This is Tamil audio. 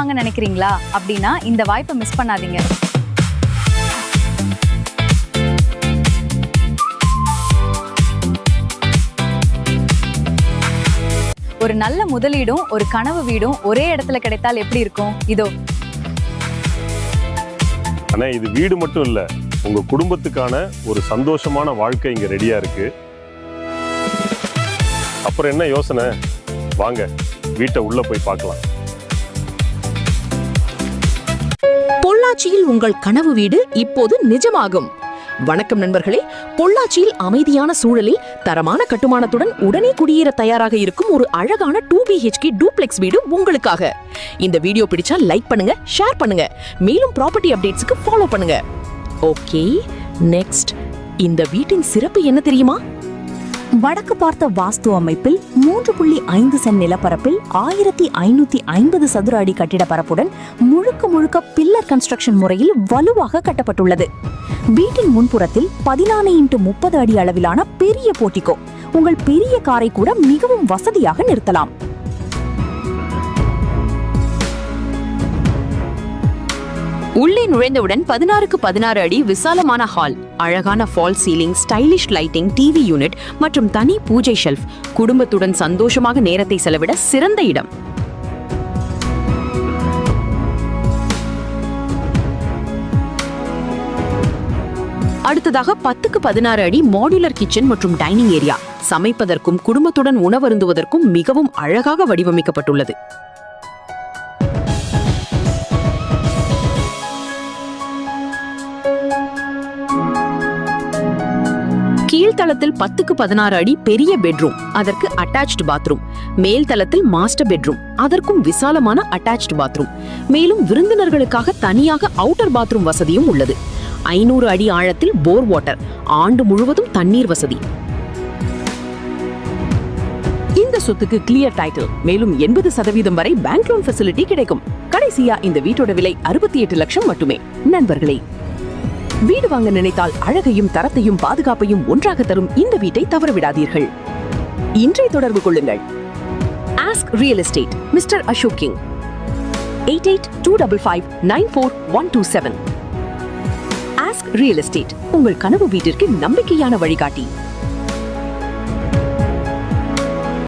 வாங்க நினைக்கிறீங்களா? அப்படின்னா இந்த வாய்ப்பை மிஸ் பண்ணாதீங்க. ஒரு நல்ல முதலீடும் ஒரு கனவு வீடும் ஒரே இடத்துல கிடைத்தால் எப்படி இருக்கும்? இதோ. ஆனா இது வீடு மட்டும் இல்ல, உங்க குடும்பத்துக்கான ஒரு சந்தோஷமான வாழ்க்கை இங்க ரெடியா இருக்கு. அப்புறம் என்ன யோசனை? வாங்க வீட்டை உள்ள போய் பார்க்கலாம். பொள்ளாச்சியில் உங்கள் கனவு வீடு இப்போது நிஜமாகும். வணக்கம் நண்பர்களே. பொள்ளாச்சியில் அமைதியான சூழலில் தரமான கட்டுமானத்துடன் உடனே குடியேற தயாராக இருக்கும் ஒரு அழகான 2BHK டூப்ளெக்ஸ் வீடு உங்களுக்காக. இந்த வீடியோ பிடிச்சா லைக் பண்ணுங்க, ஷேர் பண்ணுங்க, மேலும் ப்ராப்பர்ட்டி அப்டேட்ஸ்க்கு ஃபாலோ பண்ணுங்க. Okay, next. இந்த வீட்டின் சிறப்பு என்ன தெரியுமா? வடக்கு பார்த்த வாஸ்து அமைப்பில் 3.5 சென்ட் நிலப்பரப்பில் 1550 சதுர அடி கட்டிட பரப்புடன் முழுக்க பில்லர் கன்ஸ்ட்ரக்ஷன் முறையில் வலுவாக கட்டப்பட்டுள்ளது. வீட்டின் முன்புறத்தில் 14x30 அடி அளவிலான பெரிய போர்டிகோ. உங்கள் பெரிய காரை கூட மிகவும் வசதியாக நிறுத்தலாம். உள்ளே நுழைந்தவுடன் 16x16 அடி விசாலமான ஹால், அழகான fall ceiling, stylish lighting, TV unit மற்றும் தனி பூஜை ஷெல்ஃப். குடும்பத்துடன் சந்தோஷமாக நேரத்தை செலவிட சிறந்த இடம். அடுத்ததாக 10x16 அடி மாடுலர் கிச்சன் மற்றும் டைனிங் ஏரியா. சமைப்பதற்கும் குடும்பத்துடன் உணவருந்துவதற்கும் மிகவும் அழகாக வடிவமைக்கப்பட்டுள்ளது. கீழ்த்தளத்தில் 10x16 அடி பெரிய பெட்ரூம், அதற்கு அட்டாச்ட் பாத்ரூம். மேல் தளத்தில் மாஸ்டர் பெட்ரூம், அதற்கும் விசாலமான அட்டாச்ட் பாத்ரூம். மேலும் விருந்தினர்களுக்காக தனியாக அவுட்டர் பாத்ரூம் வசதியும் உள்ளது. 500 அடி ஆழத்தில் போர் வாட்டர், ஆண்டு முழுவதும் தண்ணீர் வசதி. இந்த சொத்துக்கு கிளியர் டைட்டில், மேலும் 80% வரை பேங்க் லோன் ஃபெசிலிட்டி கிடைக்கும். கடைசியா இந்த வீட்டோட விலை 68 லட்சம் மட்டுமே. நண்பர்களே, வீடு வாங்க நினைத்தால் அழகையும் தரத்தையும் பாதுகாப்பையும் ஒன்றாக தரும் இந்த வீட்டை தவறவிடாதீர்கள். இன்றை தொடர்பு கொள்ளுங்கள். Ask real estate, mister Ashok king, 8825594127. Ask real estate, உங்கள் கனவு வீட்டிற்கு நம்பிக்கையான வழிகாட்டி.